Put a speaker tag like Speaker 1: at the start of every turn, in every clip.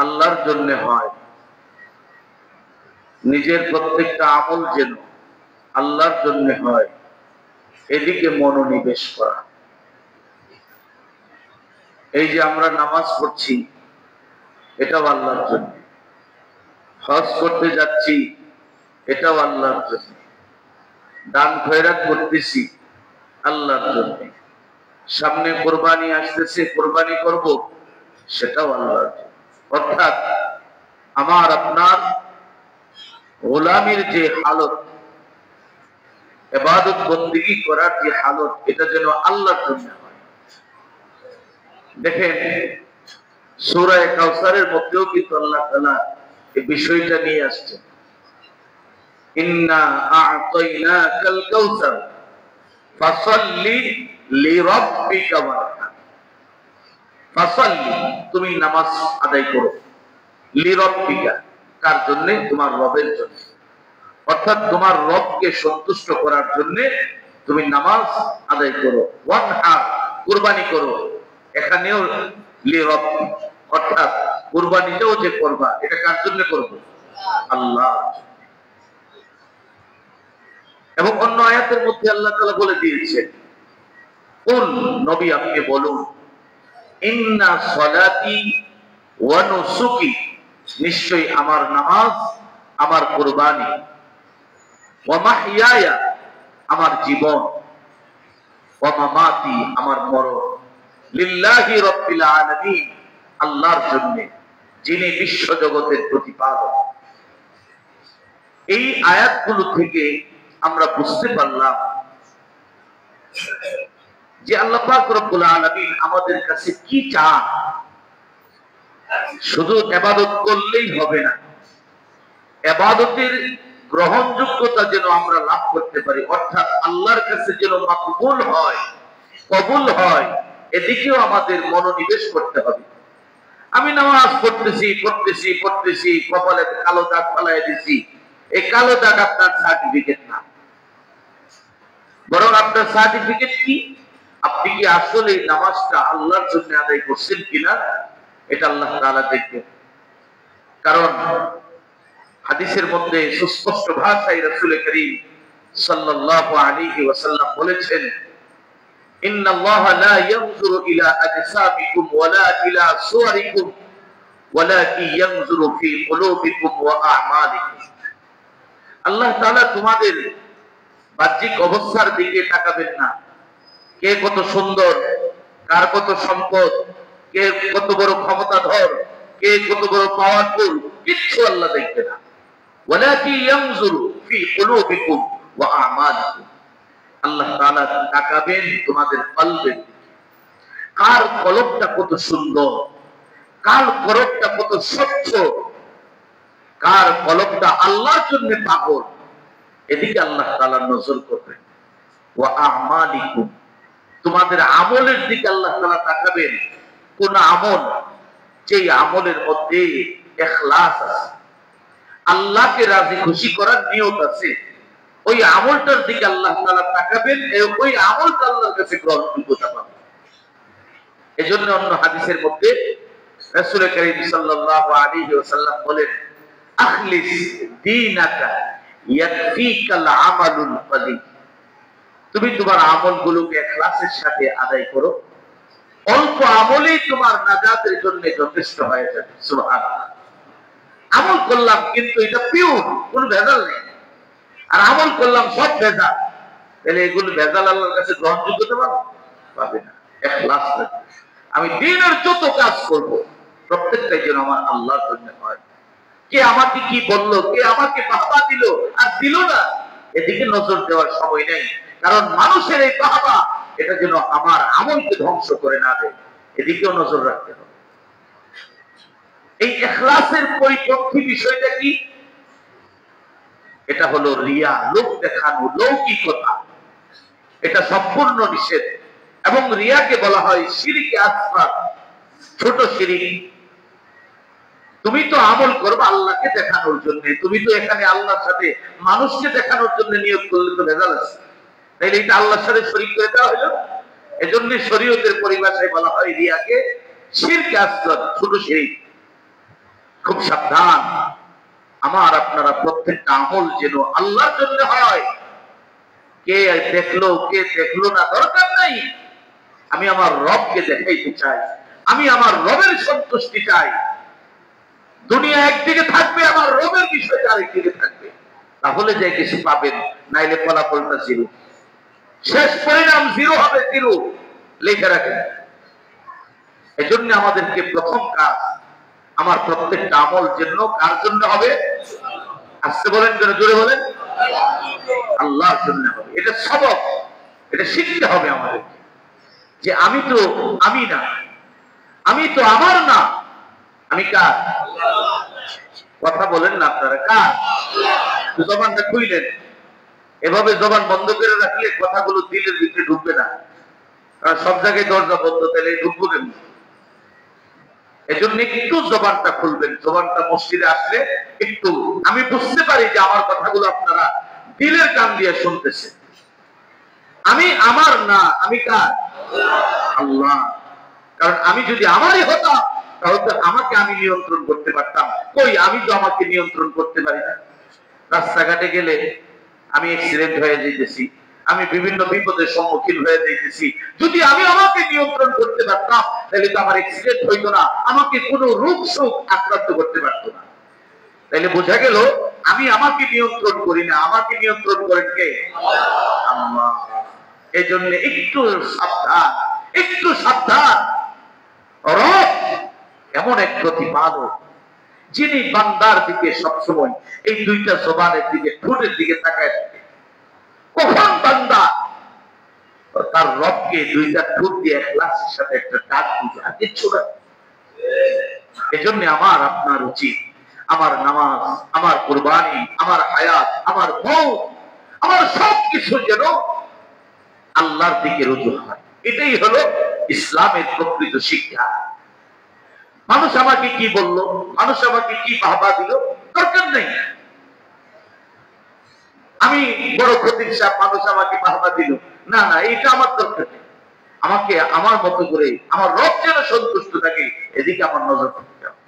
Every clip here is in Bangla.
Speaker 1: আল্লাহর জন্য হয়, নিজের প্রত্যেকটা আমল যেন আল্লাহর জন্য হয়, এদিকে মনোনিবেশ করা। এই যে আমরা নামাজ পড়ছি, এটাও আল্লাহর জন্য। হজ করতে যাচ্ছি, এটাও আল্লাহর জন্য। দান খয়রাত করতেছি, আল্লাহর জন্য। সামনে কোরবানি আসতেছে, কোরবানি করব, সেটাও আল্লাহর জন্য। অর্থাৎ আমার আপনার গোলামির যে হালত, ইবাদত বন্দেগী করার যে হালত, এটা যেন আল্লাহর জন্য হয়। দেখেন সূরা কাউসারের মধ্যেও কিন্তু আল্লাহ তাআলা এই বিষয়টা নিয়ে আসছেন। ইন্না আ'তাইনাকাল কাউসার ফাসাল্লি লিরাব্বিকা ওয়ানহার। ফাসাল্লি, তুমি নামাজ আদায় করো, লিরাব্বিকা, কার জন্য? তোমার রবের জন্য। অর্থাৎ তোমার রবকে সন্তুষ্ট করার জন্য তুমি নামাজ আদায় করো। ওয়ানহার, কুরবানি করো। এখানেও লিরাব্বি, অর্থাৎ কুরবানিটাও যে করবা, এটা কার জন্য করবো? আল্লাহ। এবং অন্য আয়াতের মধ্যে আল্লাহ তাআলা বলে দিয়েছেন, কুল, নবী আপনি বলুন, ইন্না সলাতি ওয়া নুসুকি, নিশ্চয়ই আমার নামাজ, আমার কুরবানি, ওয়া মাহইয়ায়া, আমার জীবন, ওয়া মামাতি, আমার মরণ, লিল্লাহি রাব্বিল আলামিন, আল্লাহর জন্য, যিনি বিশ্ব জগতের প্রতিপালক। এই আয়াতগুলো থেকে আমরা বুঝতে পারলাম যে আল্লাহ পাক রব্বুল আলামিন আমাদের কাছে কি চান। শুধু ইবাদত করলেই হবে না, ইবাদতের গ্রহণযোগ্যতা যেন আমরা লাভ করতে পারি, অর্থাৎ আল্লাহর কাছে যেন মাকবুল হয়, কবুল হয়, এদিকেও আমাদের মনোনিবেশ করতে হবে। আমি নামাজ পড়তেছি পড়তেছি পড়তেছি, কপালে কালো দাগ ফেলাই দিছি, এই কালো দাগ আপনার সার্টিফিকেট না, বরং আপনার সার্টিফিকেট কি? আপনি কি আসলে নামাজটা আল্লাহর জন্য আদায় করছেন কিনা, এটা আল্লাহ তাআলা দেখবেন। কারণ হাদিসের মধ্যে সুস্পষ্ট ভাষায় রাসূল করিম সাল্লাল্লাহু আলাইহি ওয়াসাল্লাম বলেছেন, ইন্নাল্লাহা লা ইয়ানজুরু ইলা আজসামিকুম ওয়ালা ইলা সুওয়ারিকুম ওয়ালাকিন ইয়ানজুরু ফি কুলুবিকুম ওয়া আ'মালিকুম। আল্লাহ তাআলা তোমাদের বাহ্যিক অবস্থার দিকে তাকাবেন না, কে কত সুন্দর, কার কত সম্পদ, কে কত বড় ক্ষমতাধর, কে কত বড় পাওয়ারফুল, কিচ্ছু আল্লাহ দেখবে না। ওয়ালাকিন ইয়ানজুরু ফি কুলুবিকুম ওয়া আ'মালিকুম, আল্লাহ তাআলা তাকাবেন তোমাদের কলবের দিকে। কার কলবটা কত সুন্দর, কার কলবটা কত স্বচ্ছ, কার কলবটা আল্লাহর জন্য পাগল, এদিকে আল্লাহ তাআলা নজর করবেন। ওয়া আ'মালিকুম, তোমাদের আমলের দিকে আল্লাহ তাআলা তাকাবেন। কোন আমল? যেই আমলের মধ্যে ইখলাস আছে, আল্লাহকে রাজি খুশি করার নিয়ত আছে, ওই আমলটার দিকে আল্লাহ তাআলা তাকাবেন, ওই আমলটা আল্লাহর কাছে গ্রহণযোগ্যতা পাবে। এজন্য অন্য হাদিসের মধ্যে রাসূল করিম সাল্লাল্লাহু আলাইহি ওয়াসাল্লাম বলেন, আখলিস দীনাকা ইয়াকফিকাল আমালুল কলিল। তুমি তোমার আমলগুলোকে ইখলাসের সাথে আদায় করো, অল্প আমলেই তোমার নাজাতের জন্য যথেষ্ট হয়ে যাবে। সুবহানাল্লাহ। আমল করলাম কিন্তু এটা পিওর, কোনো ভেজাল নেই, আর আমল করলাম সব ভেজাল, তাহলে এগুলো ভেজাল আল্লাহর কাছে গ্রহণযোগ্যতা পাবে না। ইখলাস রাখবে, আমি দ্বীনের যত কাজ করব প্রত্যেকটাই যেন আমার আল্লাহর জন্য হয়। কে আমাকে কি বললো, কে আমাকে বাহবা দিল আর দিল না, এদিকে নজর দেওয়ার সময় নেই। কারণ মানুষের এই বাহবা, এটা যেন আমার আমলকে ধ্বংস করে না দেয়, এদিকেও নজর রাখতে হবে। এই ইখলাসের পরিপন্থী বিষয়টা কি? এটা হলো রিয়া, লোক দেখানো, লৌকিকতা। এটা সম্পূর্ণ নিষেধ। এবং রিয়াকে বলা হয় শিরকে আসগর, ছোট শিরক। তুমি তো আমল করবে আল্লাহকে দেখানোর জন্য, তুমি তো এখানে আল্লাহর সাথে মানুষকে দেখানোর জন্য নিয়োগ করলে তো ভেজাল আছে, তাইলে এটা আল্লাহর সাথে শরীক করে দেওয়া হলো। এজন্য শরীয়তের পরিভাষায় বলা হয় রিয়াকে শিরকে আসগর, ছোট শিরক। খুব সাবধান। আমার আপনারা প্রত্যেকটা আমল যেন আল্লাহর জন্য হয়। কে দেখলো কে দেখলো না দরকার নাই। আমি আমার রবকে দেখাইতে চাই, আমি আমার রবের সন্তুষ্টি চাই। দুনিয়া একদিকে থাকবে, আমার রবের বিষয়টা আরেকদিকে থাকবে। তাহলে যে কিছু পাবেন, নাইলে ফলাফলটা জিরো। শেষ পরিণাম জিরো হবে, জিরো লিখে রাখেন। এজন্য আমাদেরকে প্রথম কাজ, আমার প্রত্যেকটা আমল জন্য কার জন্য হবে? আসতে বলেন, জোরে বলেন, আল্লাহর জন্য হবে। এটা সবক, এটা শিখতে হবে আমাদের যে আমি তো আমি না, আমি তো আমার না, আমি কার? কথা বলেন না আপনারা, কার? জবানটা খুইলেন। এভাবে জবান বন্ধ করে রাখলে কথাগুলো দিলের ভিতরে ঢুকবে না। কারণ সব জায়গায় দরজা বন্ধ, তাহলে ঢুকবো কেন? এজন্য একটু জবানটা খুলবেন। জবানটা মসজিদে আসলে একটু আমি বুঝতে পারি যে আমার কথাগুলো আপনারা দিলের কান দিয়ে শুনতেছে। আমি আমার না, আমি কার? আল্লাহ। কারণ আমি যদি আমারই হতাম তাহলে তো আমাকে আমি নিয়ন্ত্রণ করতে পারতাম। কই, আমি তো আমাকে নিয়ন্ত্রণ করতে পারি না। রাস্তাঘাটে গেলে আমি অ্যাক্সিডেন্ট হয়ে যাইতেছি, আমি বিভিন্ন বিপদের সম্মুখীন হয়ে যাইতেছি। যদি আমি আমাকে নিয়ন্ত্রণ করতে পারতাম তাহলে তো আমার অ্যাক্সিডেন্ট হইতো না, আমাকে কোনো রোগ শোক আক্রান্ত করতে পারতো না। তাহলে বোঝা গেল আমি আমাকে নিয়ন্ত্রণ করি না, আমাকে নিয়ন্ত্রণ করেন কে? আল্লাহ। এই জন্য একটু সাবধান, একটু সাবধান। রব এমন এক প্রতিপালক যিনি বান্দার দিকে সবসময় এই দুইটা জবানের দিকে, ঠোঁটের দিকে তাকায় থাকে। কখন বান্দা তার রবকে দুইটা ঠোঁট দিয়ে ইখলাসের সাথে একটা ডাক দিবে, আর কিচ্ছু না। এজন্য আমার আপনার উচিত আমার নামাজ, আমার কুরবানি, আমার হায়াত, আমার মওত, আমার সবকিছু যেন আল্লাহর দিকে রুজু হয়। এটাই হলো ইসলামের প্রকৃত শিক্ষা। মানুষ আমাকে কি বলল, মানুষ আমাকে কি বাহবা দিল, দরকার নেই। আমি বড় খতিব সাহেব, মানুষ আমাকে বাহবা দিল, না না, এটা আমার দরকার নেই। আমাকে আমার মতো করে আমার রব যেন সন্তুষ্ট থাকে, এদিকে আমার নজর থাকতে হবে।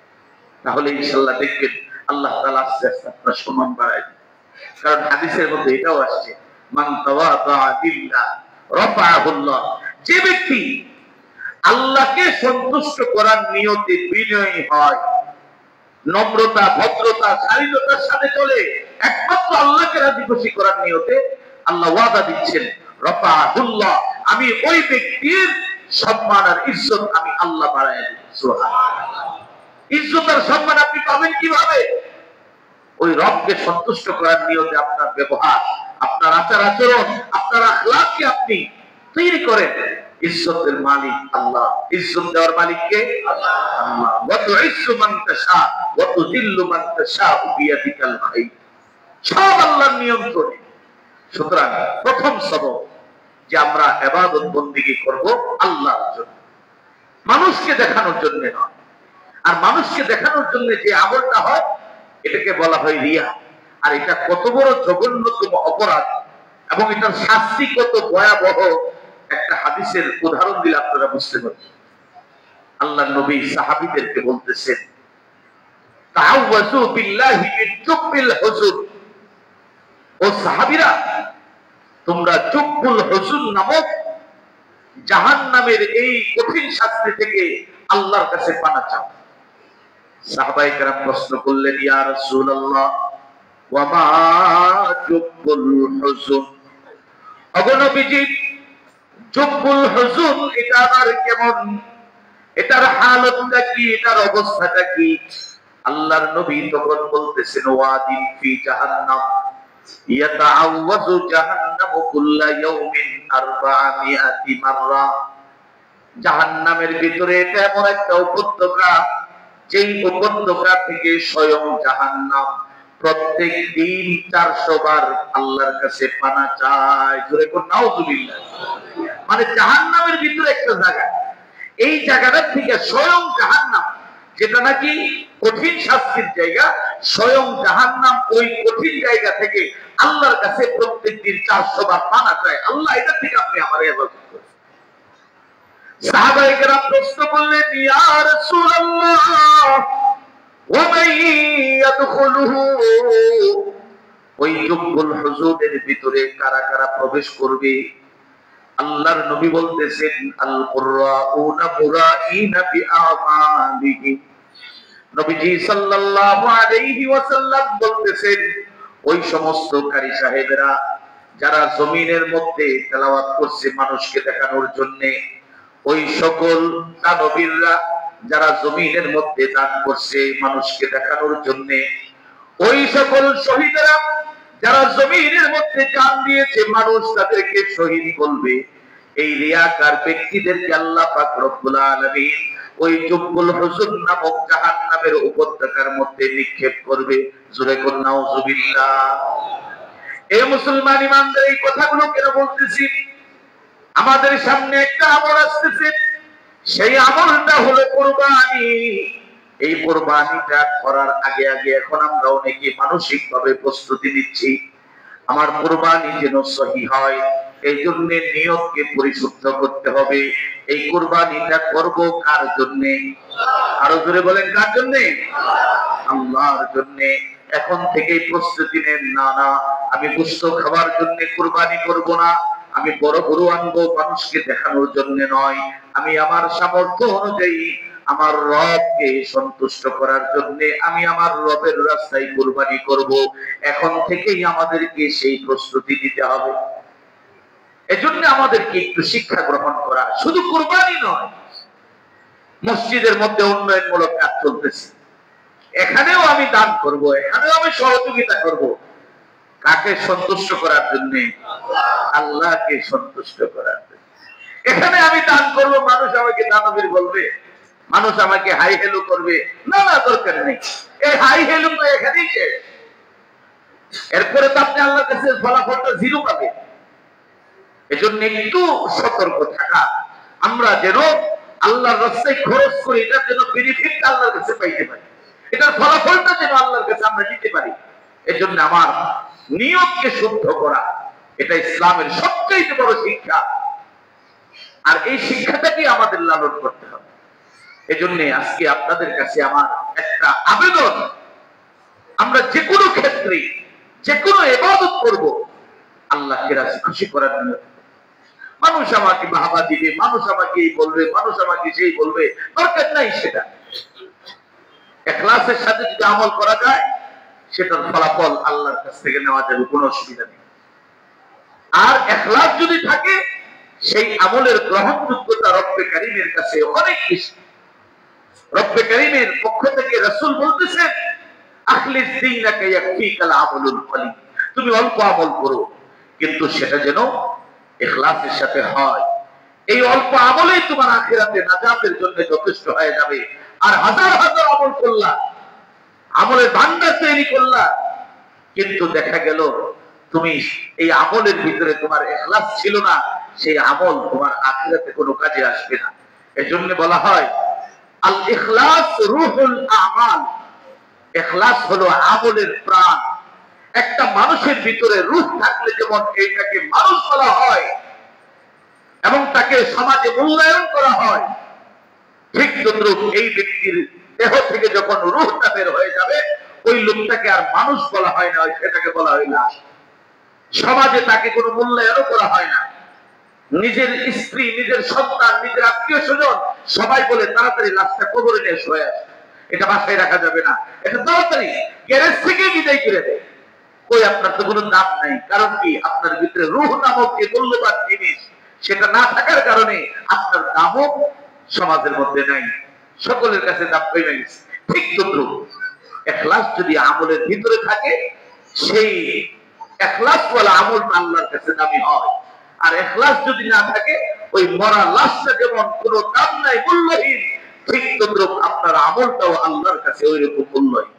Speaker 1: তাহলে ইনশাআল্লাহ দেখবেন আল্লাহ তাআলা আস্তে আস্তে আপনার সম্মান বাড়ায়। কারণ হাদিসের মধ্যে এটাও আসছে, মান তাওয়াদা লিল্লাহ রাফাআহুল্লাহ। যে ব্যক্তি আল্লাহকে সন্তুষ্ট করার নিয়তে বিনয়ী হয়, নম্রতা, ভদ্রতা, শালীনতার সাথে চলে, একমাত্র আল্লাহকে রাজি খুশি করার নিয়তে, আল্লাহ ওয়াদা দিচ্ছেন রাফাআহুল্লাহ, আমি ওই ব্যক্তির সম্মান আর ইজ্জত আমি আল্লাহ বাড়ায় দেব। সুবহানাল্লাহ। ইজ্জত আর সম্মান আপনি পাবেন কিভাবে? ওই রবকে সন্তুষ্ট করার নিয়তে আপনার ব্যবহার, আপনার আচার আচরণ, আপনার আখলাককে আপনি তৈরি করেন। ইজ্জতের মালিক আল্লাহ, ইজ্জত দেওয়ার মালিক কে? আল্লাহ। ওয়া তুইজ্জু মান তাশা ওয়া তুযিল্লু মান তাশা বিয়াদিকাল খায়র। সব আল্লাহর নিয়ন্ত্রণে। সুতরাং প্রথম সবক যে আমরা ইবাদত বন্দেগী করব আল্লাহর জন্য, মানুষকে দেখানোর জন্য নয়। আর মানুষকে দেখানোর জন্য যে আমলটা হয় এটাকে বলা হয় রিয়া। আর এটা কত বড় জঘন্যতম অপরাধ এবং এটার শাস্তি কত ভয়াবহ, একটা হাদিসের উদাহরণ দিলে আপনারা বুঝতে পারবেন। আল্লাহর নবী সাহাবীদেরকে বলতেছেন, তাআওয়াযু বিল্লাহি মিন জুব্বিল হুজুর। ও সাহাবীরা, তোমরা জুব্বুল হুজুর নামক জাহান্নামের এই কঠিন শাস্তি থেকে আল্লাহর কাছে পানা চাও। সাহাবায়ে কেরাম প্রশ্ন করলেন, ইয়া রাসূলুল্লাহ ওয়া মা জুব্বুল হুজুর? ওগো নবীজি, জুব্বুল হুজুর এটা আর কেমন, এটার হালতটা কি, এটার অবস্থাটা কি? আল্লাহর নবী তখন বলতেছেন, ওয়াদিন ফি জাহান্নাম ইয়াতাআওয়াযু জাহান্নামু কুল্লা ইয়াউমিন 400 মাররা। জাহান্নামের ভিতরে এটা এমন একটা উপত্যকা, যেই উপত্যকা থেকে স্বয়ং জাহান্নাম প্রত্যেক দিন 400 বার আল্লাহর কাছে পানা চায়। জোরে কোন নাউযুবিল্লাহ। মানে জাহান্নামের ভিতরে একটা জায়গা, এই জায়গাটা থেকে স্বয়ং জাহান্নাম, যেটা নাকি কঠিন শাস্তির জায়গা, স্বয়ং জাহান্নাম ওই কঠিন জায়গা থেকে আল্লাহর কাছে প্রত্যেক দিন 400 বার পানা চায়, আল্লাহ এটা থেকে আপনি আমার ইবাদত করুন। সাহাবায়ে কেরাম প্রশ্ন করলেন, ইয়া রাসূলুল্লাহ ওয়া মান ইয়াদখুলুহু, ওই জুব্বুল হুজুরের ভিতরে কারা কারা প্রবেশ করবে? আল্লাহর নবী বলতেছেন আল কুররাউনা মুরাইনা বিআমালিহিম। নবীজি সাল্লাল্লাহু আলাইহি ওয়াসাল্লাম বলতেছেন ওই সমস্ত কারি সাহেবেরা যারা জমিনের মধ্যে তেলাওয়াত করছে মানুষকে দেখানোর জন্য, ওই সকল দানবীররা যারা জমিনের মধ্যে দান করছে মানুষকে দেখানোর জন্য, ওই সকল শহীদেরা যারা জমিনের মধ্যে জান দিয়েছে মানুষ তাদেরকে শহীদ বলবে, এই রিয়াকার ব্যক্তিদেরকে আল্লাহ পাক রব্বুল আলামিন ওই জুব্বুল হুজুর নামক জাহান্নামের উপত্যকার মধ্যে নিক্ষেপ করবে। জোরে কোন নাউজুবিল্লাহ। এই মুসলমান ইমানদের এই কথাগুলো কেন বলতেছি? আমাদের সামনে একটা আমল আসতেছে, সেই আমলটা হলো কুরবানি। এই কুরবানিটা করার আগে আগে এখন আমরা অনেকে মানসিক ভাবে প্রস্তুতি নিচ্ছি, আমার কুরবানি যেন সহি হয়, এই জন্য নিয়তকে পরিশুদ্ধ করতে হবে। এই কুরবানিটা করব কার জন্য? আরো জোরে বলেন, কার জন্য? আল্লাহর জন্য। এখন থেকেই প্রস্তুতি নেন, না না আমি গোশত খাবার জন্য কুরবানি করব না, আমি বড় গরু আনবো মানুষকে দেখানোর জন্য নয়, আমি আমার সামর্থ্য অনুযায়ী আমার রবকে সন্তুষ্ট করার জন্য আমি আমার রবের রাস্তায় কুরবানি করব। এখন থেকেই আমাদেরকে সেই প্রস্তুতি নিতে হবে। এজন্য আমাদেরকে একটু শিক্ষা গ্রহণ করা, শুধু কুরবানি নয়, মসজিদের মধ্যে উন্নয়নমূলক কাজ চলতেছে, এখানেও আমি দান করব, এখানেও আমি সহযোগিতা করব। কাকে সন্তুষ্ট করার জন্য? আল্লাহকে সন্তুষ্ট করার জন্য। এখানে আমি দান করব, মানুষ আমাকে দানবীর বলবে, মানুষ আমাকে হাই হেলো করবে, না না দরকার নেই। এই হাই হেলো তো এখানেই শেষ, এরপরে তো আপনি আল্লাহর কাছে ফলাফলটা জিরো পাবেন। এজন্য একটু সতর্ক থাকা, আমরা যেন আল্লাহর রাস্তায় খরচ করি, এটা যেন বেনিফিট আল্লাহর কাছে পাইতে পারি, এটার ফলাফলটা যেন আল্লাহর কাছে আমরা নিতে পারি। এজন্য আমার নিয়তকে শুদ্ধ করা, এটা ইসলামের সবচেয়ে বড় শিক্ষা, আর এই শিক্ষাটাকে আমাদের লালন করতে হবে। এজন্য আজকে আপনাদের কাছে আমার একটা আবেদন, আমরা যে কোনো ক্ষেত্রে যে কোনো ইবাদত করব আল্লাহকে রাজি খুশি করার জন্য। মানুষ আমাকে বাহবা দিবে, মানুষ আমাকে এই বলবে, মানুষ আমাকে সেই বলবে, দরকার নাই সেটা। ইখলাসের সাথে যদি আমল করা যায় সেটার ফলাফল আল্লাহর কাছ থেকে নেওয়া যাবে, কোনো অসুবিধা নেই। আর ইখলাস যদি থাকে সেই আমলের গ্রহণযোগ্যতা রব্বে কারীমের কাছে অনেক বেশি। রব্বে কারীমের পক্ষ থেকে রাসূল বলতেছেন আখলিস দীনাকা ইয়াকফিকাল আমলুল কলিল, তুমি অল্প আমল করো কিন্তু সেটা যেন ইখলাসের সাথে হয়। এই অল্প আমলেই তোমার আখিরাতে নাজাতের জন্য যথেষ্ট হয়ে যাবে। আর হাজার হাজার আমল করলা, আমলের ভান্ডার তৈরি করলা, কিন্তু দেখা গেল তুমি এই আমলের ভিতরে তোমার ইখলাস ছিল না, সেই আমল তোমার আখিরাতে কোনো কাজে আসবে না। এজন্য বলা হয় আল ইখলাস রূহুল আমাল, ইখলাস হলো আমলের প্রাণ। একটা মানুষের ভিতরে রূহ থাকলে যেমন এইটাকে মানুষ বলা হয় এবং তাকে সমাজে মূল্যায়ন করা হয়, ঠিক তদ্রুপ এই ব্যক্তির দেহ থেকে যখন রূহটা বের হয়ে যাবে ওই লোকটাকে আর মানুষ বলা হয় না, সেটাকে বলা হয় না। সমাজে তাকে কোনো মূল্যায়নও করা হয় না। নিজের স্ত্রী, নিজের সন্তান, নিজের আত্মীয় স্বজন সবাই বলে তাড়াতাড়ি লাশটা কবরে নিয়ে শুয়ে আসে, এটা বাসায় রাখা যাবে না, এটা তাড়াতাড়ি গ্যারেজ থেকে বিদায় করে দেয়। ওই আপনার তো কোনো দাম নাই, কারণ কি আপনার ভিতরে রূহ নামক যে মূল্যবান জিনিস সেটা না থাকার কারণে আপনার দামও সমাজের মধ্যে নাই, সকলের কাছে দাম কমে গেছে। ঠিক তদ্রুপ ইখলাস যদি আমলের ভিতরে থাকে সেই ইখলাস ওয়ালা আমল আল্লাহর কাছে দামি হয়। আর ইখলাস যদি না থাকে ওই মরা লাশটা যেমন কোনো দাম নাই, মূল্যহীন, ঠিক তদ্রুপ আপনার আমলটাও আল্লাহর কাছে ওই রকম মূল্যহীন।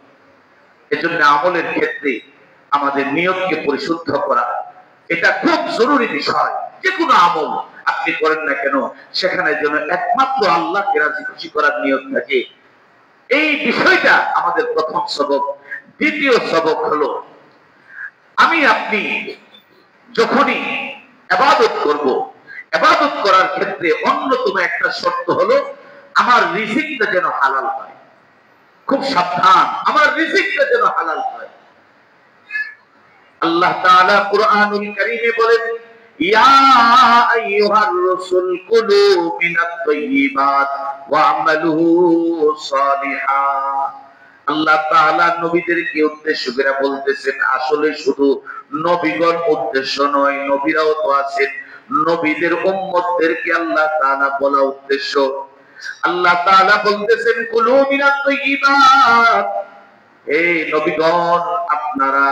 Speaker 1: এজন্য আমলের ক্ষেত্রে আমাদের নিয়তকে পরিশুদ্ধ করা এটা খুব জরুরি বিষয়। যে কোনো আমল আপনি করেন না কেন সেখানে যেন একমাত্র আল্লাহকে রাজি খুশি করার নিয়ত থাকে। এই বিষয়টা আমাদের প্রথম সবক। দ্বিতীয় সবক হলো আমি আপনি যখনই ইবাদত করব, ইবাদত করার ক্ষেত্রে অন্যতম একটা শর্ত হলো আমার রিজিকটা যেন হালাল হয়। খুব সাবধান, আমার রিজিকটা যেন হালাল হয়। আল্লাহ তাআলা কুরআনুল কারীমে বলেন, ইয়া আইয়ুহার রাসূল কুলু মিনাত তাইয়্যিবাত ওয়া'মালু সালিহা। আল্লাহ তাআলা নবীদেরকে উদ্দেশ্য করে বলতেছেন, আসলে শুধু নবীগণ উদ্দেশ্য নয়, নবীরাও তো আছেন, নবীদের উম্মতদেরকে আল্লাহ তাআলা বলা উদ্দেশ্য। আল্লাহ তাআলা বলতেছেন, কুলু মিনাত তাইয়্যিবাত, এই নবীগণ আপনারা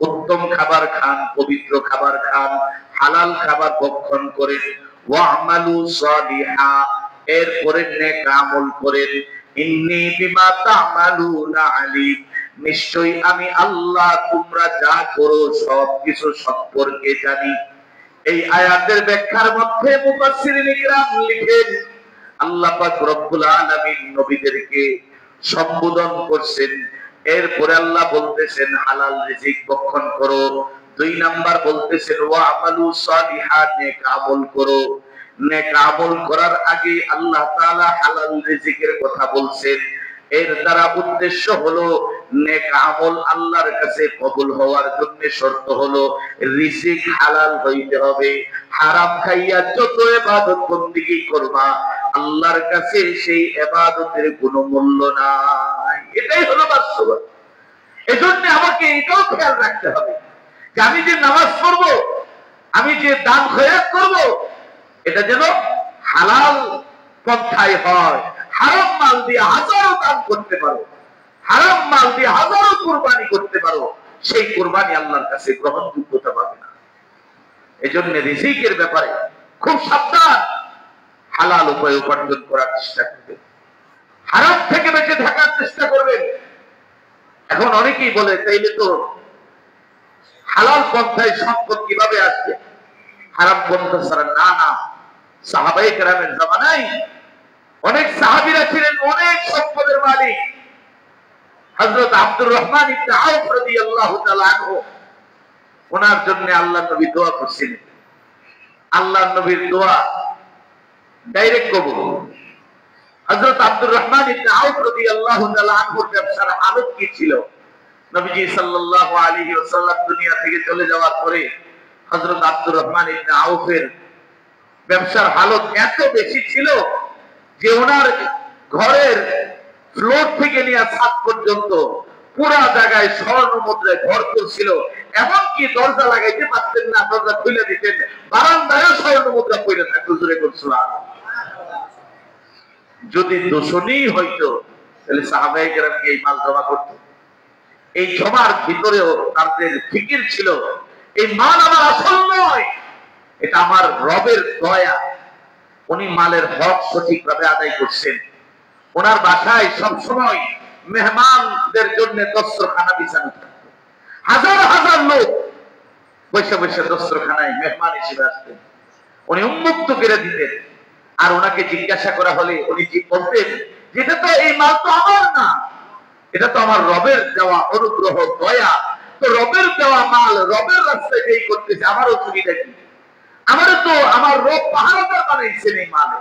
Speaker 1: উত্তম খাবার খান, পবিত্র খাবার খান, হালাল খাবার ভক্ষণ করেন, ওয়া'মালু সালিহা, এরপরে নেক আমল করেন, ইন্নী বিমা তা'মালুনা আলিম, নিশ্চয়ই আমি আল্লাহ তোমরা যা করো সবকিছু সম্পর্কে জানি। এই আয়াতের ব্যাখ্যার মধ্যে মুফাসসিরিন ইকরাম লিখেন, আল্লাহ পাক রব্বুল আলামিন নবীদেরকে সম্বোধন করছেন, এরপরে আল্লাহ বলতেছেন হালাল রিজিক ভক্ষণ করো। 2 নাম্বার বলতেছেন ওয়া'মালু সালিহা, নেক আমল করো। নেক আমল করার আগে আল্লাহ তাআলা হালাল রিজিকের কথা বলছেন। এর দ্বারা উদ্দেশ্য হলো নেক আমল আল্লাহর কাছে কবুল হওয়ার জন্য শর্ত হলো রিজিক হালাল হইতে হবে। হারাম খাইয়া যত ইবাদত বندگی করবা আল্লাহর কাছে সেই ইবাদতের কোনো মূল্য নাই। এটাই হলো বাস্তবতা। এজন্য আমাকে এটাও খেয়াল রাখতে হবে যে আমি যে নামাজ পড়ব, আমি যে দান খয়রাত করব, এটা যেন হালাল পন্থায় হয়। হারাম মাল দিয়ে হাজারো দান করতে পারো, হারাম মাল দিয়ে হাজারো কুরবানি করতে পারো, সেই কুরবানি আল্লাহর কাছে গ্রহণযোগ্যতা পাবে না। এজন্য রিজিকের ব্যাপারে খুব সাবধান, হালাল উপায়ে উপার্জন করার চেষ্টা করবেন, হারাম থেকে বেঁচে থাকার চেষ্টা করবেন। এখন অনেকেই বলে তাইলে তো হালাল পন্থায় সম্পদ কিভাবে আসবে, হারাম পন্থা ছাড়া? না না, সাহাবায়ে কেরামের জামানায় অনেক সাহাবীরা ছিলেন অনেক সম্পদের মালিক। হযরত আব্দুর রহমান ইবনে আউফ রাদিয়াল্লাহু তাআলা আনহু, ওনার জন্য আল্লাহর নবী দোয়া করছিলেন। আল্লাহর নবীর দোয়া ডাইরেক্ট কবুল। হযরত আব্দুর রহমান ইবনে আউফ রাদিয়াল্লাহু তাআলা আনহুর ব্যবসার হালত কি ছিল? নবীজি সাল্লাল্লাহু আলাইহি ওয়াসাল্লাম দুনিয়া থেকে চলে যাওয়ার পরে হযরত আব্দুর রহমান ইবনে আউফের ব্যবসার হালত এত বেশি ছিল যে ওনার ঘরের ফ্লোর থেকে নিয়ে ছাদ পর্যন্ত পুরা জায়গায় স্বর্ণ মুদ্রায় ভরপুর ছিল। এমনকি দরজা লাগাইতে পারতেন না, দরজা খুলে দিতেন, বারান্দায় স্বর্ণ মুদ্রা পড়ে থাকতো। জোরে করছিলাম। যদি দোষণই হইতো তাহলে সাহাবায়ে কেরাম কি এই মাল জমা করত? এই জমার ভিতরেও তাদের ফিকির ছিল এই মাল আমার আসল নয়, এটা আমার রবের দয়া। উনি মালের হক সঠিকভাবে আদায় করছেন। ওনার বাসায় সবসময় মেহমানদের জন্য দস্তরখানা বিছানো থাকতো। হাজার হাজার লোক বসে বসে দস্তরখানায় মেহমান হিসেবে আসতেন, উনি উন্মুক্ত করে দিতেন। আর ওনাকে জিজ্ঞাসা করা হলে উনি বলতেন, যেটা তো এই মাল তো আমার না, এটা তো আমার রবের দেওয়া অনুগ্রহ দয়া। তো রবের দেওয়া মাল রবের রাস্তায় ব্যয় করতেছে, আমার অসুবিধা কি? আমার তো আমার রব পাহারাদার বানাইছেন এই মালে,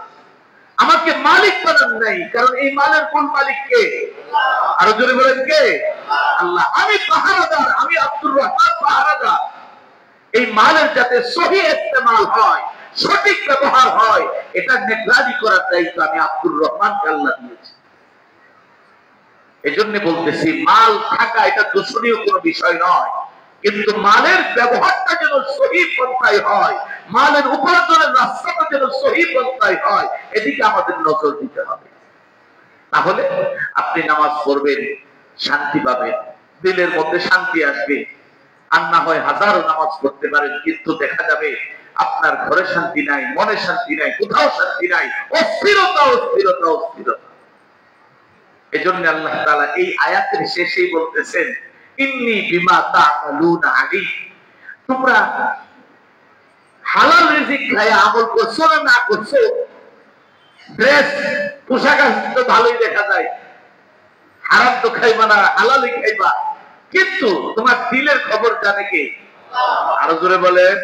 Speaker 1: আমাকে মালিক বানান নাই। কারণ এই মালের কোন মালিক কে? আরো জোরে বলেন কে? আল্লাহ। আমি পাহারাদার, আমি আব্দুর রহমান পাহারাদার। এই মালের যাতে সহি ইস্তেমাল হয়, সঠিক ব্যবহার হয়, এটা নিগরানি করার দায়িত্ব আমি আব্দুর রহমানকে আল্লাহ দিয়েছি। এজন্য বলতেছি মাল থাকা এটা দূষণীয় কোনো বিষয় নয়, কিন্তু মালের ব্যবহারটা যেন সহি পন্থায় হয়, মালের উপার্জনের রাস্তাটা যেন সহি পন্থায় হয়, এদিকে আমাদের নজর দিতে হবে। তাহলে আপনি নামাজ পড়বেন, শান্তি পাবেন, দিলের মধ্যে শান্তি আসবে। আর না হয় হাজারো নামাজ পড়তে পারেন, কিন্তু দেখা যাবে আপনার ঘরে শান্তি নাই, মনে শান্তি নাই, কোথাও শান্তি নাই, অস্থিরতা অস্থিরতা অস্থিরতা। এজন্য আল্লাহ তাআলা এই আয়াতের শেষেই বলতেছেন, ইন্নী বিমা তা'মালুনা আলিম। তোমরা হালাল রিজিক খায়া আমল করছো না না করছো, ড্রেস পোশাক তো ভালোই দেখা যায়, হারাম তো খাইবা না, হালালই খাইবা, কিন্তু তোমার দিলের খবর জানে কে? আরো জোরে বলেন।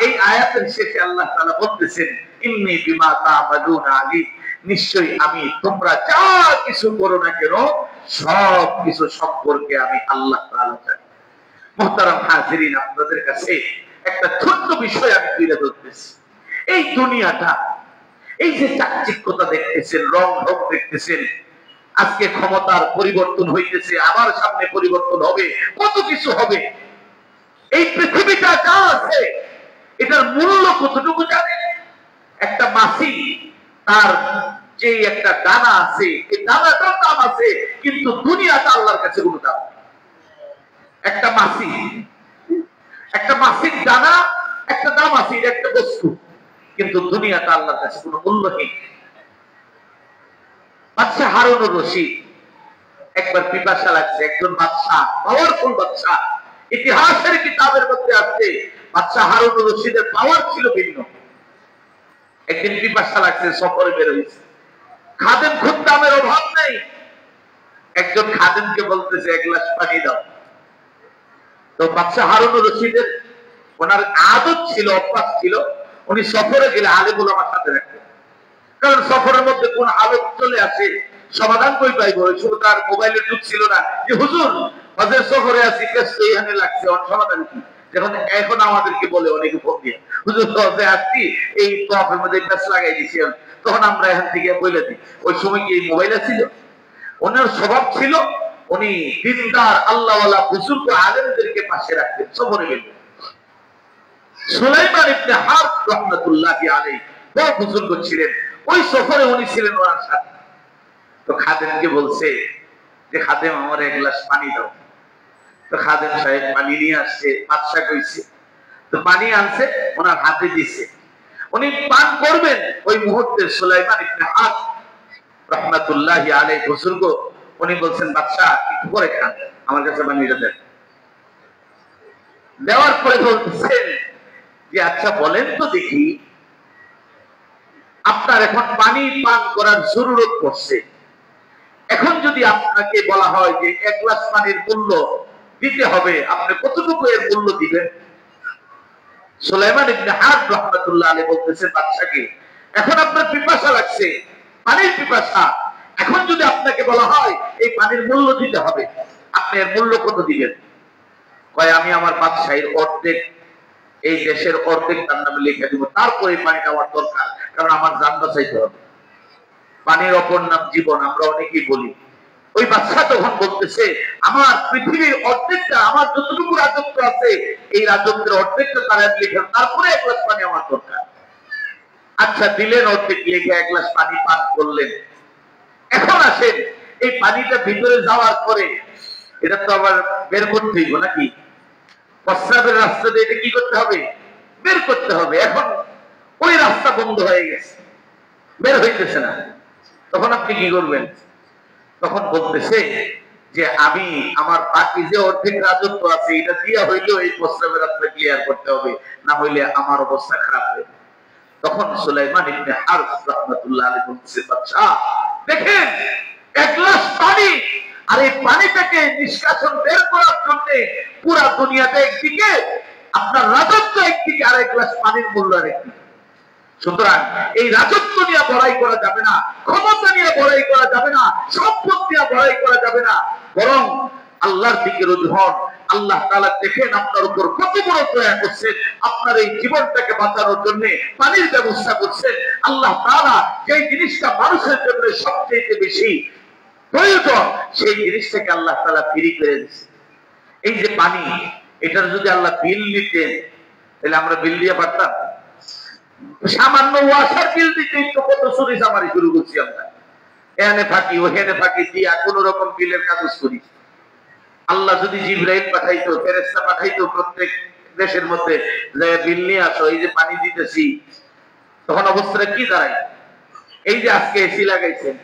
Speaker 1: এই আয়াতের শেষে আল্লাহ তাআলা বলতেছেন ইন্নী বিমা তা'মালুনা আলীম, নিশ্চয়ই আমি তোমরা যা কিছু করো না কেন সব কিছু সম্পর্কে আমি আল্লাহ তাআলা জানি। মুহতারাম হাজিরিন, আপনাদের কাছে একটা ছোট্ট বিষয় আমি তুলে ধরতেছি। এই দুনিয়াটা, এই যে চাকচিক্যতা দেখতেছেন, রং ঢং দেখতেছেন, আজকে ক্ষমতার পরিবর্তন হইতেছে, আবার সামনে পরিবর্তন হবে, কত কিছু হবে। এই পৃথিবীটা যা আছে এটার মূল্য কতটুকু জানেন? একটা মাছি, তার যে একটা দানা আছে, এই দানাটার দাম আছে, কিন্তু দুনিয়াটা আল্লাহর কাছে কোনো দাম নেই। একটা মাছির দানা একটা দাম আছে, এটা একটা বস্তু, কিন্তু দুনিয়াটা আল্লাহর কাছে কোনো মূল্যহীন। বাদশাহ হারুনুর রশিদ একবার পিপাসা লাগছে, একজন বাদশাহ, পাওয়ারফুল বাদশাহ, ইতিহাসের কিতাবের মধ্যে আছে বাদশাহ হারুনুর রশিদের পাওয়ার ছিল ভিন্ন। একদিন পিপাসা লাগছে, সফরে বের হয়েছে, খাদেম খুদ্দামের অভাব নেই। একজন খাদেমকে বলতেছে এক গ্লাস পানি দাও। তো বাদশাহ হারুনুর রশিদের ওনার আদত ছিল, অভ্যাস ছিল, উনি সফরে গেলে আলেম ওলামার সাথে রাখতেন। কারণ সফরের মধ্যে কোন হালত চলে আসে সমাধান কই পাইব, ওই সময় তার মোবাইলের যুগ ছিল না যে হুজুর হজের সফরে আছি, কেস তো এখানে লাগছে, সমাধান কি? যখন এখন আমাদেরকে বলে অনেকে ফোন দিয়ে, হুজুর হজে আসছি, এই তফের মধ্যে কেস লাগাই দিছি, তখন আমরা এখান থেকে বলে দিই। ওই সময় কি এই মোবাইল ছিল? ওনার স্বভাব ছিল উনি দিনদার আল্লাহওয়ালা বুজুর্গ আলেমদেরকে পাশে রাখতেন সফরে গেলে। সুলাইমান ইবনে হারব রাহমাতুল্লাহি আলাইহি বড় বুজুর্গ ছিলেন, ওই সফরে উনি ছিলেন ওনার সাথে। তো খাদেমকে বলছে যে খাদেম আমার এক গ্লাস পানি দাও। তো খাদেম সাহেব পানি নিয়ে আসছে, বাদশা কইছে, তো পানি আনছে, ওনার হাতে দিছে, উনি পান করবেন। ওই মুহূর্তে সুলাইমান ইবনে হারব রাহমাতুল্লাহি আলাইহি বুজুর্গ উনি বলছেন বাদশা একটু পরে খান, আমার কাছে পানিটা দেন। দেওয়ার পরে বলতেছেন যে আচ্ছা বলেন তো দেখি, আপনার এখন পানি পান করার জরুরত পড়ছে, এখন যদি আপনাকে বলা হয় যে এক গ্লাস পানির মূল্য দিতে হবে, আপনি কতটুকু এর মূল্য দিবেন? সুলাইমান ইবনে হারব রাহমাতুল্লাহ আলাইহি বলতেছেন বাদশাকে, এখন আপনার পিপাসা লাগছে, পানির পিপাসা, এখন যদি আপনাকে বলা হয় এই পানির মূল্য দিতে হবে, আপনি এর মূল্য কত দিবেন? কয় আমি আমার বাদশাহীর অর্ধেক, এই দেশের অর্ধেক তার নামে লিখে দিব, তারপরে পানিটা আমার দরকার, কারণ আমার জান বাঁচাইতে হবে। পানির অপর নাম জীবন, আমরা অনেকেই বলি। ওই বাদশা তখন বলতেছে আমার পৃথিবীর অর্ধেকটা, আমার যতটুকু রাজত্ব আছে এই রাজত্বের অর্ধেকটা তারা লিখেন, তারপরে এক গ্লাস পানি আমার দরকার। আচ্ছা দিলেন, অর্ধেক লিখে এক গ্লাস পানি পান করলেন। এখন আসেন এই পানিটা ভিতরে যাওয়ার পরে এটা তো আবার বের করতে হইব নাকি? প্রস্রাবের রাস্তা দিয়ে এটা কি করতে হবে? বের করতে হবে। এখন ওই রাস্তা বন্ধ হয়ে গেছে, বের হইতেছে না, তখন আপনি কি করবেন? তখন বলতেছে যে আমি আমার বাকি যে অর্ধেক রাজত্ব আছে এটা দিয়া হইলেও এই প্রস্রাবের রাস্তা ক্লিয়ার করতে হবে, না হইলে আমার অবস্থা খারাপ হবে। তখন সুলাইমান ইবনে হারব রাহমাতুল্লাহ আলাইহি বলছে বাদশা দেখেন এক গ্লাস পানি, আর এই পানিটাকে নিষ্কাশন বের করার জন্য পুরা দুনিয়াটা একদিকে, আপনার রাজত্ব একদিকে, আর এক গ্লাস পানির মূল্য আরেকদিকে। সুতরাং এই রাজত্ব নিয়ে বড়াই করা যাবে না, ক্ষমতা নিয়ে বড়াই করা যাবে না, সম্পদ নিয়ে বড়াই করা যাবে না, বরং আল্লাহর দিকে রুজু হন। আল্লাহ তাআলা দেখেন আপনার উপর কত বড় দয়া করছেন, আপনার এই জীবনটাকে বাঁচানোর জন্য পানির ব্যবস্থা করছেন। আল্লাহ তাআলা যেই জিনিসটা মানুষের জন্য সবচেয়ে বেশি প্রয়োজন সেই জিনিসটাকে আল্লাহ তাআলা ফ্রি করে দিয়েছে। এই যে পানি, এটার যদি আল্লাহ বিল নিতেন তাহলে আমরা বিল দিয়ে পারতাম? সামান্য ওয়াসার বিল দিতেই তো কত চুরি চামারি শুরু করছি আমরা, এখানে ফাঁকি ওখানে ফাঁকি দিয়া কোন রকম বিলের কাগজ করি। আল্লাহ যদি জিবরাইল পাঠাইতো, ফেরেশতা পাঠাইতো প্রত্যেক দেশের মধ্যে বিল নিয়ে আসো, এই যে পানি দিতেছি, তখন অবস্থাটা কি দাঁড়ায়? এই যে আজকে এসি লাগাইছেন,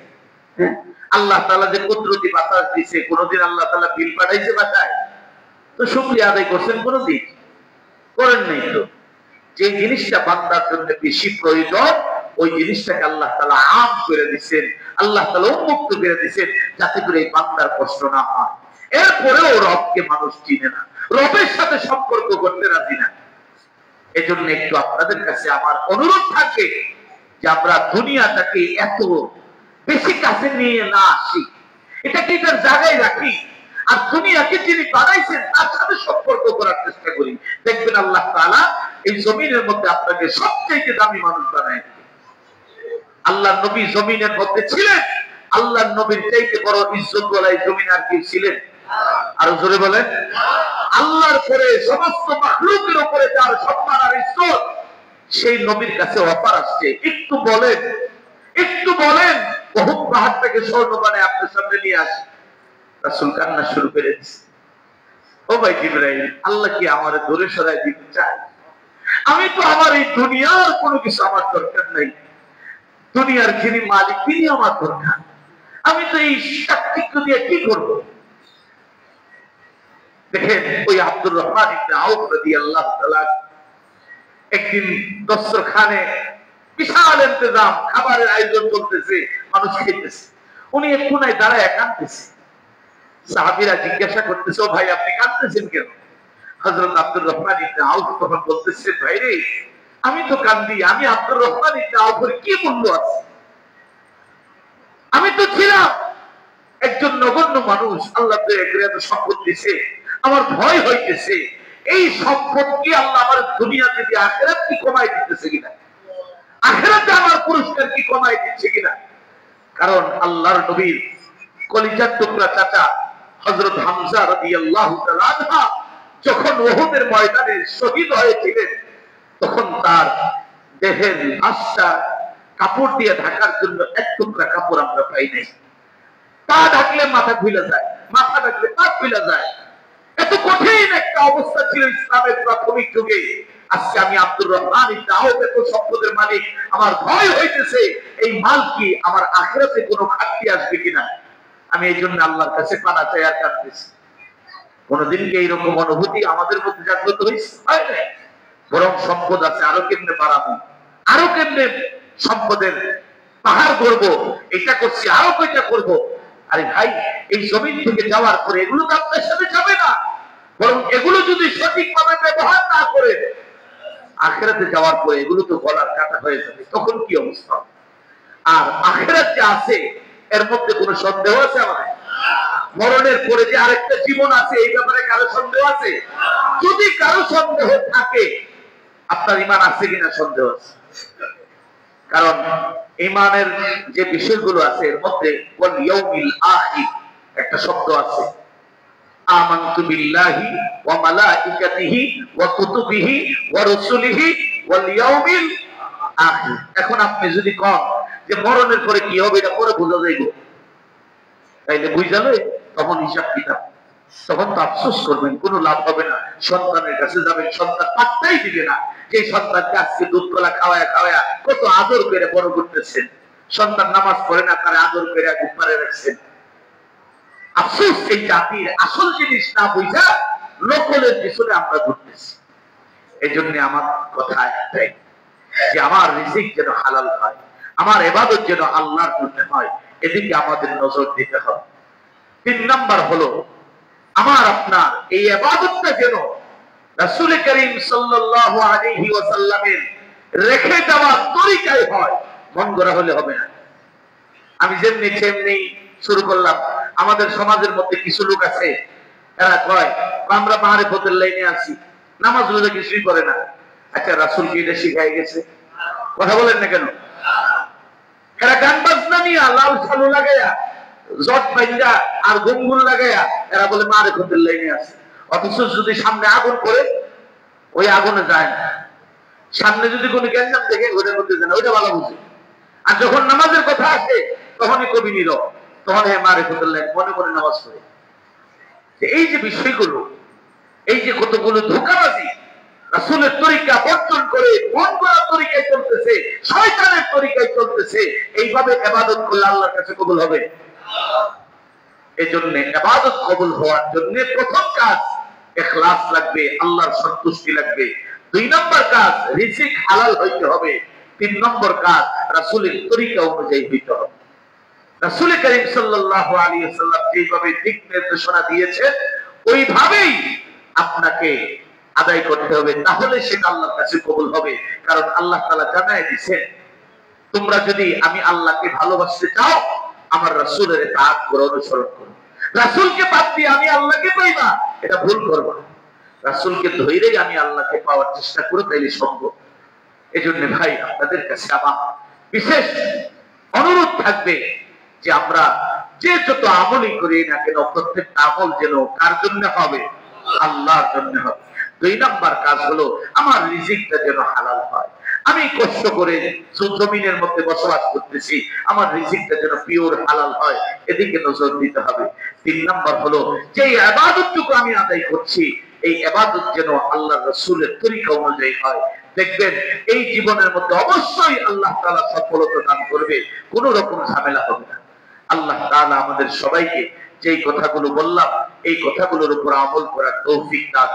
Speaker 1: আল্লাহ তাআলা যে কুদরতি বাতাস দিছে, কোনদিন আল্লাহ তাআলা বিল পাঠাইছে বাসায়? তো শুকরিয়া আদায় করছেন কোনদিন? করেন নাই। তো যে জিনিসটা বান্দার জন্য বেশি প্রয়োজন ওই জিনিসটাকে আল্লাহ তাআলা আম করে দিয়েছেন, আল্লাহ তাআলা উন্মুক্ত করে দিয়েছেন, যাতে করে এই বান্দার কষ্ট না হয়। এরপরেও রবকে মানুষ চিনে না, রবের সাথে সম্পর্ক করতে রাজি না। এজন্য একটু আপনাদের কাছে আমার অনুরোধ থাকে যে আমরা দুনিয়াটাকে এত বেশি কাছে নিয়ে না আসি, এটাকে এটার জায়গায় রাখি, আর দুনিয়াকে যিনি বানাইছেন তার সাথে সম্পর্ক করার চেষ্টা করি। দেখবেন আল্লাহ তাআলা এই জমিনের মধ্যে আপনাকে সবচেয়ে দামি মানুষ বানায়। আল্লাহ নবী জমিনের মধ্যে ছিলেন, আল্লাহ নবীর চাইতে বড় ইজ্জত ওয়ালা এই জমিনে আর কি ছিলেন? আরো জোরে বলেন। আল্লাহর পরে সমস্ত মাখলুকের উপরে যার সম্মান আর ইজ্জত, সেই নবীর কাছে অফার আসছে, একটু বলেন, একটু বলেন বহুত পাহাড় থেকে স্বর্ণ বানায় আপনার সামনে নিয়ে আসে। রাসূল কান্না শুরু করে দিয়েছে, ও ভাই জিবরাইল, আল্লাহ কি আমার দূরে সরাই দিতে চায়? আমি তো আমার এই দুনিয়ার কোনো কিছু আমার দরকার নাই, দুনিয়ার যিনি মালিক তিনি আমার দরকার। আমি তো এই সাক্ষিত্ব দিয়ে কি করব? দেখেন ওই আব্দুর রহমান ইবনে আউফ রাদিয়াল্লাহু তাআলা একদিন দস্তরখানে বিশাল ইন্তজাম, খাবারের আয়োজন চলতেছে, মানুষ খেতেছে, উনি এক কোনায় দাঁড়ায় কাঁদতেছে। সাহাবীরা জিজ্ঞাসা করতেছে, ও ভাই আপনি কাঁদতেছেন কেন? হযরত আব্দুর রহমান ইবনে আউফ তখন বলতেছেন, ভাই রে আমি তো কান্দি, আমি আব্দুর রহমান ইবনে আউফের কি মূল্য আছে? আমি তো ছিলাম একজন নগণ্য মানুষ, আল্লাহ তো এত সম্পদ দিছে, আমার ভয় হইতেছে এই সম্পদ কি আল্লাহ আমার দুনিয়া থেকে আখিরাত কি কমাই দিতেছে কিনা, আখিরাতে আমার পুরস্কার কি কমাই দিচ্ছে কিনা। কারণ আল্লাহর নবীর কলিজার টুকরা চাচা হযরত হামজা রাদিয়াল্লাহু তাআলা আনহু যখন উহুদের ময়দানে শহীদ হয়েছিলেন, তখন তার দেহের লাশটা কাপড় দিয়ে ঢাকার জন্য এক টুকরা কাপড় আমরা পাই নাই। পা ঢাকলে মাথা খুলে যায়, মাথা ঢাকলে পা খুলে যায়। এত কঠিন একটা অবস্থা ছিল ইসলামের প্রাথমিক যুগে। আজকে আমি আব্দুর রহমান ইবনে আউফ এত সম্পদের মালিক, আমার ভয় হইতেছে এই মাল কি আমার আখিরাতে কোনো ঘাটতি আসবে কিনা। আমি এই জন্য আল্লাহর কাছে পানা চাই আর কাঁদতেছি। কোনদিন কি এইরকম অনুভূতি আমাদের মধ্যে জাগ্রত হয়েছে? হয় না। বরং সম্পদ আছে, আরো কেমনে বাড়াবো, আরো কেমনে সম্পদের পাহাড় করবো, এটা করছি আরো কয়টা করবো। আরে ভাই এই জমিন থেকে যাওয়ার পরে এগুলো তো আপনার সাথে যাবে না, বরং এগুলো যদি সঠিকভাবে ব্যবহার না করে আখিরাতে যাওয়ার পরে এগুলো তো গলার কাটা হয়ে যাবে, তখন কি অবস্থা? আর আখিরাত যে আছে এর মধ্যে কোনো সন্দেহ আছে আমাদের? মরণের পরে যে আরেকটা জীবন আছে এই ব্যাপারে কারো সন্দেহ আছে? যদি কারো সন্দেহ থাকে আপনার ঈমান আছে কিনা সন্দেহ আছে। কারণ ঈমানের যে বিষয়গুলো আছে এর মধ্যে ওয়াল ইয়াউমিল আখির একটা শব্দ আছে, আমানতু বিল্লাহি ওয়া মালাইকাতিহি ওয়া কুতুবিহি ওয়া রাসূলিহি ওয়াল ইয়াউমিল আখির। এখন আপনি যদি কোন যে মরণের পরে কি হবে এটা পরে বোঝা যাইবে, তাইলে বুঝালে তখন হিসাব কিতাব, তখন তো আফসোস করবেন, কোনো লাভ হবে না। সন্তানের কাছে যাবেন, সন্তান পাত্তাই দিবে না। যে সন্তানকে আজকে দুধ কলা খাওয়ায়া খাওয়ায়া কত আদর করে বড় করতেছেন, সন্তান নামাজ পড়ে না তারা আদর করে ঘুমারে রাখছেন। আফসোস এই জাতির আসল জিনিস না বুঝা নকলের পিছনে আমরা ঘুরতেছি। এই জন্য আমার কথা একটাই যে আমার রিজিক যেন হালাল হয়, আমার ইবাদত যেন আল্লাহর জন্য হয়, এদিকে আমাদের নজর দিতে হবে। 3 নাম্বার হলো আমার আপনার এই ইবাদতটা যেন রাসূল করিম সাল্লাল্লাহু আলাইহি ওয়াসাল্লামের রেখে যাওয়া তরিকায় হয়, মন গড়া হলে হবে না। আমি যেমনি তেমনি শুরু করলাম। আমাদের সমাজের মধ্যে কিছু লোক আছে এরা কয় আমরা মারিফতের লাইনে আছি, নামাজ রোজা কিছুই করে না। আচ্ছা রাসূল কি এটা শিখাই গেছে? কথা বলেন না কেন? এরা গান বাজনা নিয়ে লাল সালু লাগাইয়া জট বাইন্দা আর গুনগুন লাগাইয়া এরা বলে মারিফতের লাইনে আছে। অথচ যদি সামনে আগুন করে ওই আগুনে যায় না, সামনে যদি কোনো গ্যাঞ্জাম দেখে ওটার মধ্যে যায় না, ওইটা ভালো বুঝে। আর যখন নামাজের কথা আসে তখনই কবি নীরব, তখন হ্যাঁ মারিফতের লাইন মনে মনে নামাজ পড়ে। এই যে বিষয়গুলো, এই যে কতগুলো ধোঁকাবাজি রাসূলের তরিকা বর্জন করে মন গড়া তরিকায় চলতেছে, শয়তানের তরিকায় চলতেছে, এইভাবে ইবাদত করলে আল্লাহর কাছে কবুল হবে? এজন্য ইবাদত কবুল হওয়ার জন্য প্রথম কাজ ইখলাস লাগবে, আল্লাহর সন্তুষ্টি লাগবে। 2 নম্বর কাজ রিজিক হালাল হইতে হবে। 3 নম্বর কাজ রাসূলের তরিকা অনুযায়ী হইতে হবে। রাসূল করিম সাল্লাল্লাহু আলাইহি ওয়াসাল্লাম যেভাবে দিক নির্দেশনা দিয়েছেন ওইভাবেই আপনাকে আদায় করতে হবে, তাহলে সেটা আল্লাহর কাছে কবুল হবে। কারণ আল্লাহ তাআলা জানায় দিয়েছেন, তোমরা যদি আমি আল্লাহকে ভালোবাসতে চাও আমার রাসূলের ইতাআত করো, অনুসরণ করো। রাসূলকে বাদ দিয়ে আমি আল্লাহকে পাইবা, এটা ভুল করবা। রাসূলকে ধইরেই আমি আল্লাহকে পাওয়ার চেষ্টা করো, তাইলে সম্ভব। এজন্য ভাই আপনাদের কাছে আমার বিশেষ অনুরোধ থাকবে যে আমরা যে যত আমলই করি না কেন, প্রত্যেকটা আমল যেন কার জন্য হবে? আল্লাহর জন্য হবে। 2 নাম্বার কাজ হলো আমার রিজিকটা যেন হালাল হয়। আমি কষ্ট করে জমিনের মধ্যে বসবাস করতেছি, আমার রিজিকটা যেন পিওর হালাল হয়, এদিকে নজর দিতে হবে। 3 নাম্বার হলো যে ইবাদতটুকু আমি আদায় করছি, এই ইবাদত যেন আল্লাহর রাসূলের তরিকা অনুযায়ী হয়। দেখবেন এই জীবনের মধ্যে অবশ্যই আল্লাহ তাআলা সফলতা দান করবে, কোনো রকম ঝামেলা হবে না। আল্লাহ তাআলা আমাদের সবাইকে যেই কথাগুলো বললাম এই কথাগুলোর উপর আমল করার তৌফিক দান